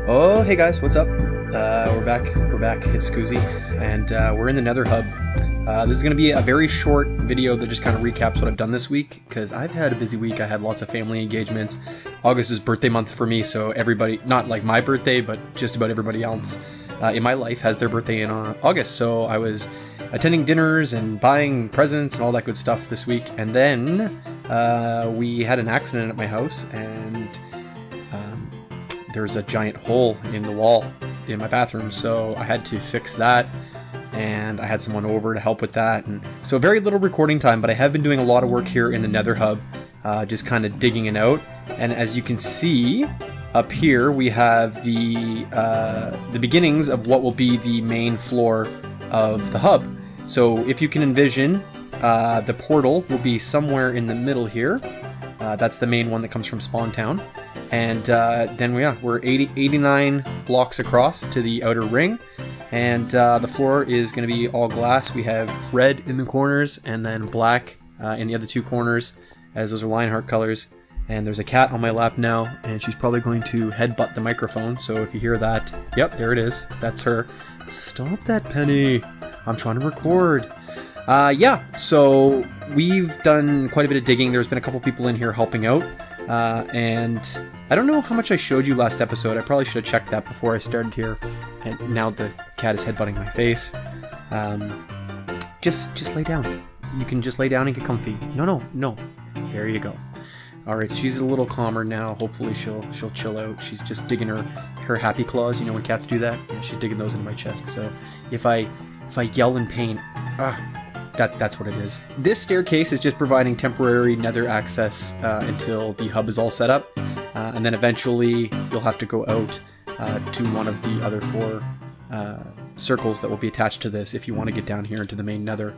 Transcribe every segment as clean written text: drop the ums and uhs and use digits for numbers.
Oh, hey guys, what's up? We're back. It's Skoozi, and we're in the Netherhub. This is going to be a very short video that just kind of recaps what I've done this week, because I've had a busy week. I had lots of family engagements. August is birthday month for me, so everybody, not like my birthday, but just about everybody else in my life has their birthday in August. So I was attending dinners and buying presents and all that good stuff this week, and then we had an accident at my house, and there's a giant hole in the wall in my bathroom, so I had to fix that, and I had someone over to help with that, and so very little recording time, but I have been doing a lot of work here in the Netherhub, just kind of digging it out. And as you can see up here, we have the beginnings of what will be the main floor of the hub. So if you can envision, the portal will be somewhere in the middle here. That's the main one that comes from Spawn Town. And then we're 89 blocks across to the outer ring. And the floor is going to be all glass. We have red in the corners and then black in the other two corners, as those are Lionheart colors. And there's a cat on my lap now, and she's probably going to headbutt the microphone. So if you hear that, yep, there it is. That's her. Stop that, Penny. I'm trying to record. Yeah, so we've done quite a bit of digging. There's been a couple people in here helping out. And I don't know how much I showed you last episode. I probably should have checked that before I started here. And now the cat is headbutting my face. Just lay down. You can just lay down and get comfy. No. There you go. All right, she's a little calmer now. Hopefully she'll chill out. She's just digging her happy claws. You know when cats do that? Yeah, she's digging those into my chest. So if I yell in pain, that's what it is. This staircase is just providing temporary nether access until the hub is all set up. And then eventually you'll have to go out to one of the other four circles that will be attached to this if you want to get down here into the main nether.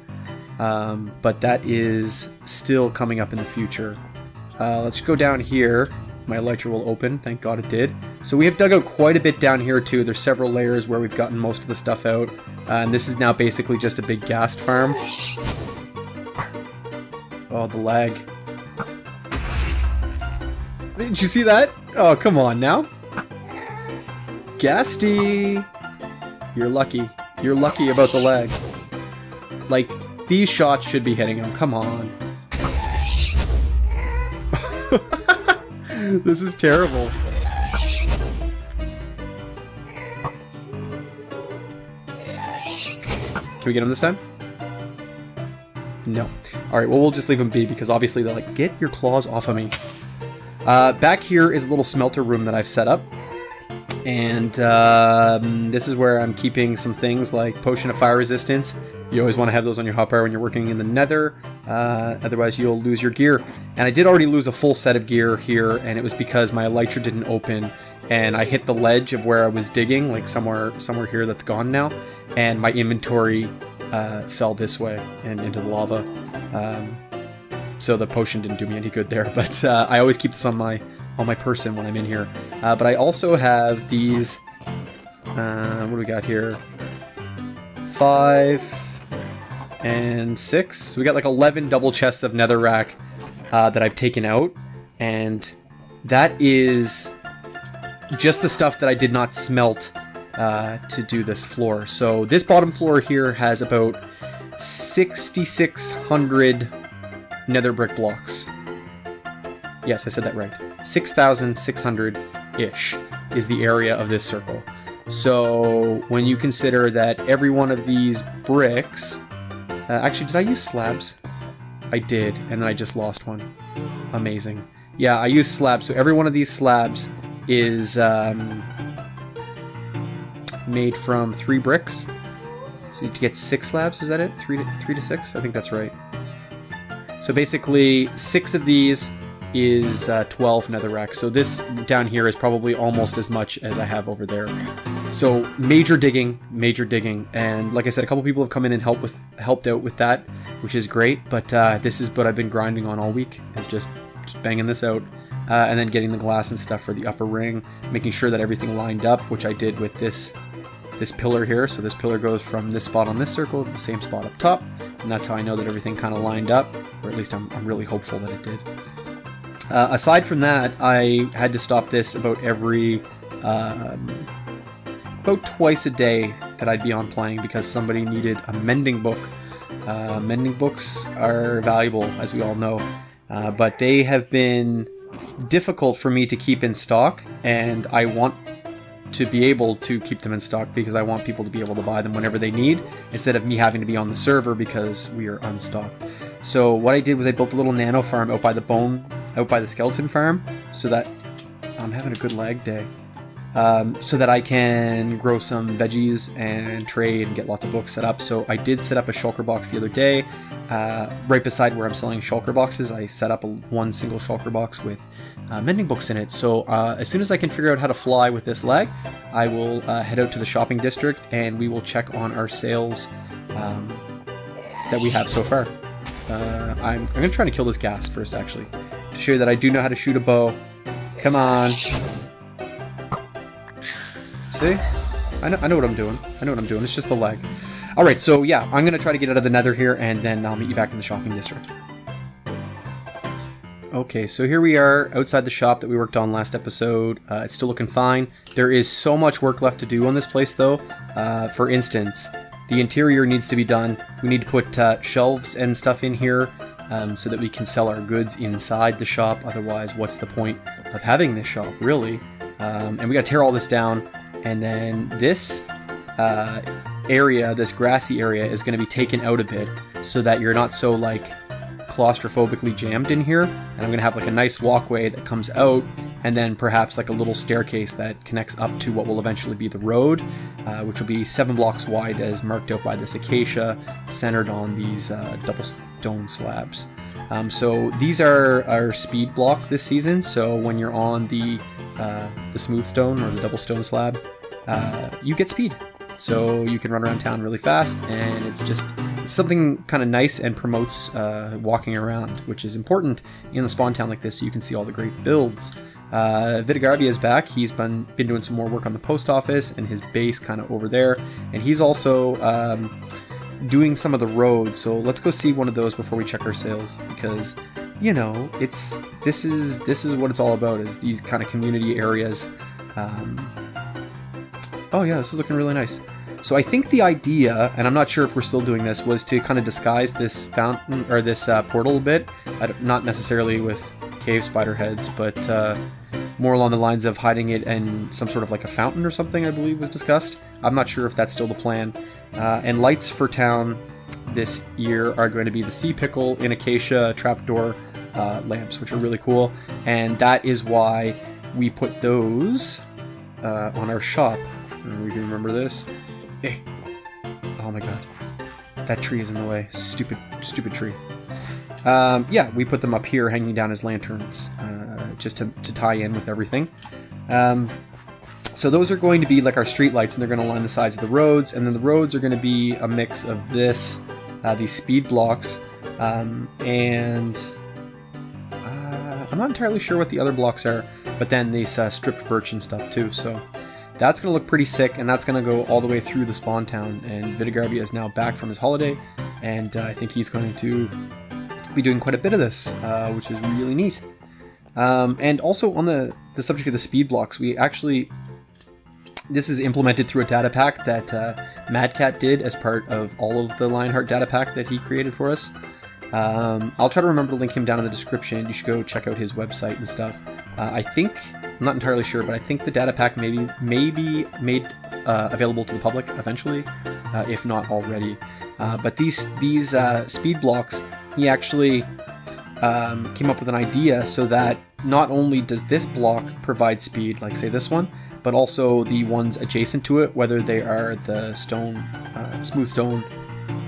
But that is still coming up in the future. Let's go down here. My elytra will open. Thank God it did. So we have dug out quite a bit down here too. There's several layers where we've gotten most of the stuff out. And this is now basically just a big ghast farm. Oh, the lag. Did you see that? Oh, come on now. Ghasty. You're lucky. You're lucky about the lag. Like, these shots should be hitting him. Come on. This is terrible. Can we get him this time? No. Alright, well, we'll just leave him be, because obviously they're like, get your claws off of me. Back here is a little smelter room that I've set up. And this is where I'm keeping some things like Potion of Fire Resistance. You always want to have those on your hotbar when you're working in the nether. Otherwise you'll lose your gear. And I did already lose a full set of gear here, and it was because my elytra didn't open. And I hit the ledge of where I was digging, like somewhere here that's gone now. And my inventory fell this way and into the lava. So the potion didn't do me any good there. But I always keep this on my person when I'm in here. But I also have these, what do we got here? 5 and 6. So we got like 11 double chests of netherrack that I've taken out. And that is just the stuff that I did not smelt to do this floor. So this bottom floor here has about 6,600 nether brick blocks. Yes, I said that right. 6,600-ish is the area of this circle. So when you consider that every one of these bricks... actually, did I use slabs? I did, and then I just lost one. Amazing. Yeah, I used slabs. So every one of these slabs is made from 3 bricks. So you get 6 slabs, is that it? 3 to 6? I think that's right. So basically, 6 of these is 12 netherrack. So this down here is probably almost as much as I have over there. So major digging, and like I said, a couple people have come in and helped out with that, which is great. But this is what I've been grinding on all week, is just banging this out, and then getting the glass and stuff for the upper ring, making sure that everything lined up, which I did with this pillar here. So this pillar goes from this spot on this circle to the same spot up top, and that's how I know that everything kind of lined up, or at least I'm really hopeful that it did. Aside from that, I had to stop this about twice a day that I'd be on playing because somebody needed a mending book. Mending books are valuable, as we all know, but they have been difficult for me to keep in stock, and I want to be able to keep them in stock because I want people to be able to buy them whenever they need, instead of me having to be on the server because we are unstocked. So what I did was I built a little nano farm out by the skeleton farm, so that I'm having a good lag day. So that I can grow some veggies and trade and get lots of books set up. So I did set up a shulker box the other day. Right beside where I'm selling shulker boxes, I set up one single shulker box with mending books in it. So as soon as I can figure out how to fly with this lag, I will head out to the shopping district and we will check on our sales that we have so far. I'm going to try to kill this ghast first, actually, to show you that I do know how to shoot a bow. Come on. See? I know what I'm doing. It's just the lag. Alright, so yeah, I'm going to try to get out of the nether here, and then I'll meet you back in the shopping district. Okay, so here we are outside the shop that we worked on last episode. It's still looking fine. There is so much work left to do on this place, though. For instance, the interior needs to be done. We need to put shelves and stuff in here so that we can sell our goods inside the shop. Otherwise, what's the point of having this shop, really? And we got to tear all this down. And then this area, this grassy area, is going to be taken out a bit so that you're not so like claustrophobically jammed in here. And I'm going to have like a nice walkway that comes out, and then perhaps like a little staircase that connects up to what will eventually be the road, which will be 7 blocks wide as marked out by this acacia, centered on these double stone slabs. So these are our speed block this season. So when you're on the smooth stone or the double stone slab, you get speed. So you can run around town really fast, and it's something kind of nice and promotes walking around, which is important in the spawn town like this, so you can see all the great builds. Vitagarbia is back. He's been doing some more work on the post office and his base kind of over there, and he's also doing some of the roads. So let's go see one of those before we check our sales, because you know this is what it's all about, is these kind of community areas. Oh yeah, this is looking really nice. So I think the idea, and I'm not sure if we're still doing this, was to kind of disguise this fountain or this portal a bit. Not necessarily with cave spider heads, but more along the lines of hiding it in some sort of like a fountain or something, I believe was discussed. I'm not sure if that's still the plan. And lights for town this year are going to be the sea pickle in acacia trapdoor lamps, which are really cool. And that is why we put those on our shop. We can remember this. Hey. Oh my god. That tree is in the way. Stupid tree. Yeah, we put them up here hanging down as lanterns, just to tie in with everything. So those are going to be like our street lights, and they're going to line the sides of the roads, and then the roads are going to be a mix of these speed blocks, and I'm not entirely sure what the other blocks are, but then these stripped birch and stuff too, so that's going to look pretty sick, and that's going to go all the way through the spawn town. And Vitagarbia is now back from his holiday, and I think he's going to be doing quite a bit of this, which is really neat. And also on the subject of the speed blocks, this is implemented through a data pack that Madcat did as part of all of the Lionheart data pack that he created for us. I'll try to remember to link him down in the description. You should go check out his website and stuff. I'm not entirely sure, but I think the data pack may be made available to the public eventually, if not already. But these speed blocks, he actually came up with an idea so that not only does this block provide speed, like say this one, but also the ones adjacent to it, whether they are the stone, smooth stone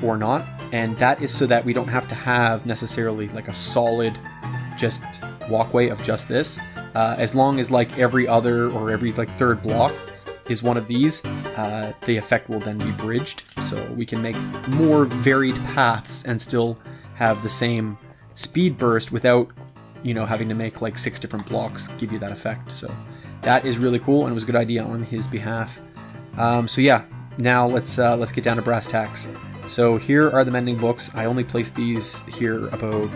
or not. And that is so that we don't have to have necessarily like a solid just walkway of just this. As long as like every other or every like third block is one of these, the effect will then be bridged. So we can make more varied paths and still have the same speed burst without, having to make like 6 different blocks give you that effect. So that is really cool, and it was a good idea on his behalf. So yeah, now let's get down to brass tacks. So here are the mending books. I only placed these here about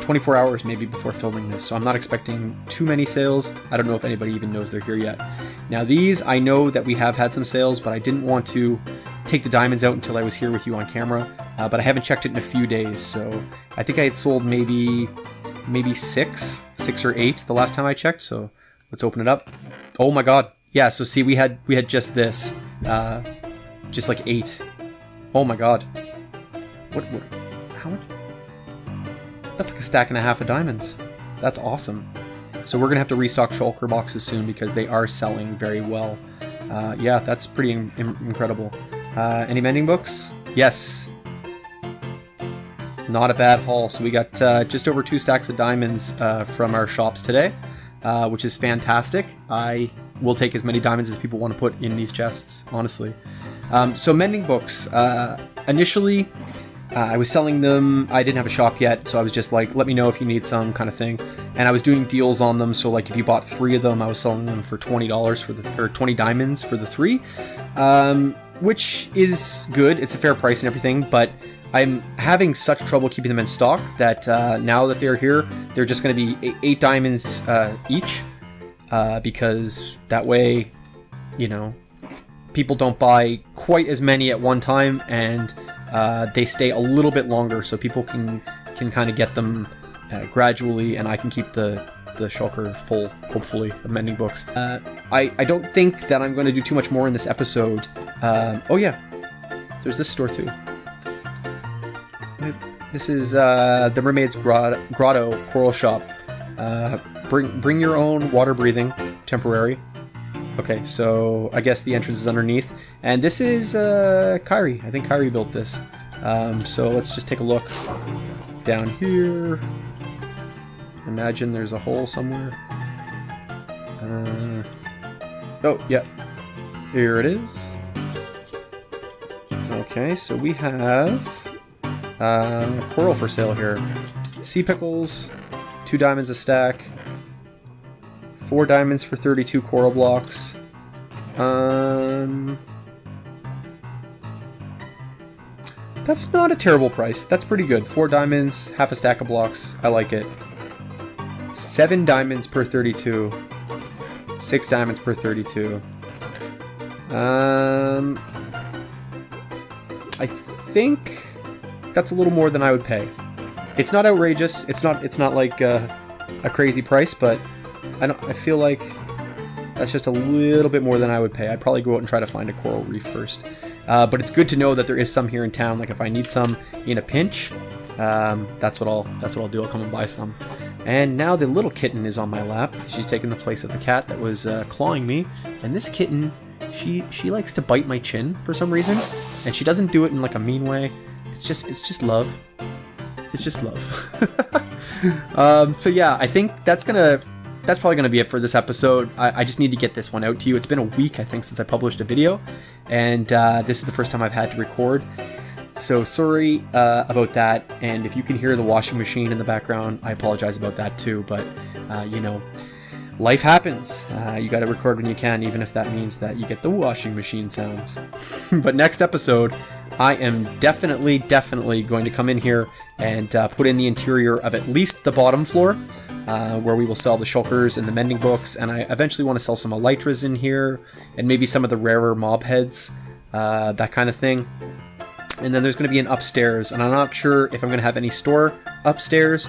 24 hours maybe before filming this, so I'm not expecting too many sales. I don't know if anybody even knows they're here yet. Now these, I know that we have had some sales, but I didn't want to take the diamonds out until I was here with you on camera, but I haven't checked it in a few days, so I think I had sold maybe six or eight the last time I checked, so let's open it up. Oh my god. Yeah, so see, we had just this, just like 8. Oh my god. What, how much? That's like a stack and a half of diamonds. That's awesome. So we're gonna have to restock shulker boxes soon because they are selling very well. Yeah, that's pretty incredible. Any mending books? Yes. Not a bad haul. So we got just over 2 stacks of diamonds from our shops today, which is fantastic. I will take as many diamonds as people want to put in these chests, honestly. So mending books. Initially, I was selling them. I didn't have a shop yet, so I was just like, let me know if you need some kind of thing. And I was doing deals on them. So like if you bought 3 of them, I was selling them for $20 for the, or 20 diamonds for the 3, which is good. It's a fair price and everything, but I'm having such trouble keeping them in stock that now that they're here, they're just going to be 8 diamonds each, because that way, you know, people don't buy quite as many at one time, and they stay a little bit longer, so people can kind of get them gradually, and I can keep the shulker full, hopefully, of mending books. I don't think that I'm going to do too much more in this episode. Oh yeah, there's this store too. This is the Mermaid's Grotto Coral Shop. Bring your own water breathing, temporary. Okay, so I guess the entrance is underneath. And this is Kyrie. I think Kyrie built this. So let's just take a look down here. Imagine there's a hole somewhere. Oh, yeah. Here it is. Okay, so we have coral for sale here. Sea pickles, 2 diamonds a stack. 4 diamonds for 32 coral blocks. That's not a terrible price. That's pretty good. 4 diamonds, half a stack of blocks. I like it. 7 diamonds per 32. 6 diamonds per 32. I think that's a little more than I would pay. It's not outrageous. It's not like a crazy price, but I feel like that's just a little bit more than I would pay. I'd probably go out and try to find a coral reef first. But it's good to know that there is some here in town. Like if I need some in a pinch, that's what I'll do. I'll come and buy some. And now the little kitten is on my lap. She's taking the place of the cat that was clawing me. And this kitten, she likes to bite my chin for some reason, and she doesn't do it in like a mean way. It's just love. It's just love. So yeah, I think that's probably gonna be it for this episode. I just need to get this one out to you. It's been a week, I think, since I published a video, and this is the first time I've had to record. So sorry about that, and if you can hear the washing machine in the background, I apologize about that too, but you know, life happens. You gotta record when you can, even if that means that you get the washing machine sounds. But next episode, I am definitely going to come in here and put in the interior of at least the bottom floor, where we will sell the shulkers and the mending books, and I eventually want to sell some elytras in here, and maybe some of the rarer mob heads, that kind of thing. And then there's going to be an upstairs, and I'm not sure if I'm going to have any store upstairs,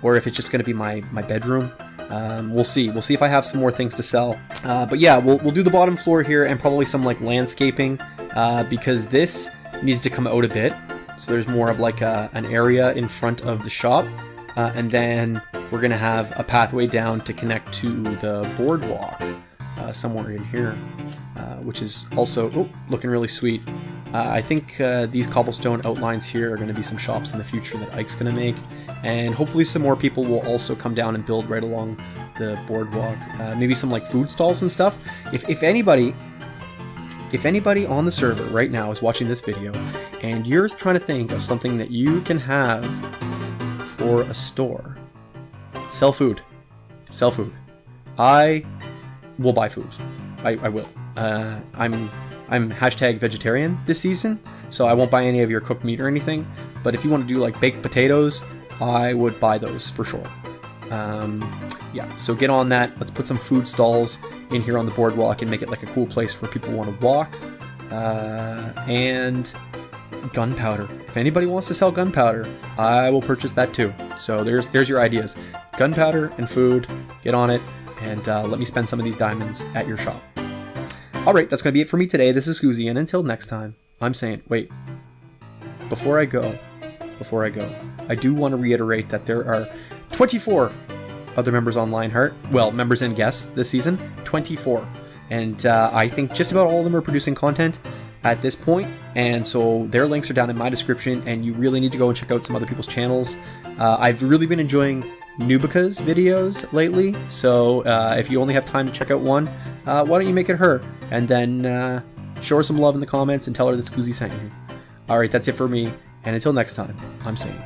or if it's just going to be my bedroom. We'll see. We'll see if I have some more things to sell. But yeah, we'll do the bottom floor here, and probably some like landscaping, because this needs to come out a bit. So there's more of like an area in front of the shop, and then we're going to have a pathway down to connect to the boardwalk somewhere in here, which is also looking really sweet. I think these cobblestone outlines here are going to be some shops in the future that Ike's going to make, and hopefully some more people will also come down and build right along the boardwalk. Maybe some like food stalls and stuff. If anybody on the server right now is watching this video and you're trying to think of something that you can have for a store, sell food. Sell food. I will buy food. I will. I'm hashtag vegetarian this season, so I won't buy any of your cooked meat or anything. But if you want to do like baked potatoes, I would buy those for sure. Yeah, so get on that. Let's put some food stalls in here on the boardwalk and make it like a cool place where people want to walk. And gunpowder. If anybody wants to sell gunpowder, I will purchase that too. So there's your ideas. Gunpowder and food. Get on it, and let me spend some of these diamonds at your shop. All right, that's going to be it for me today. This is Skoozi, and until next time, I'm saying, wait, before I go, I do want to reiterate that there are 24 other members on Lionheart. Well, members and guests this season, 24. And I think just about all of them are producing content at this point, and so their links are down in my description, and you really need to go and check out some other people's channels. I've really been enjoying Nubika's videos lately, so if you only have time to check out one, why don't you make it her, and then show her some love in the comments and tell her that Skoozi sent you. Alright, that's it for me, and until next time, I'm saying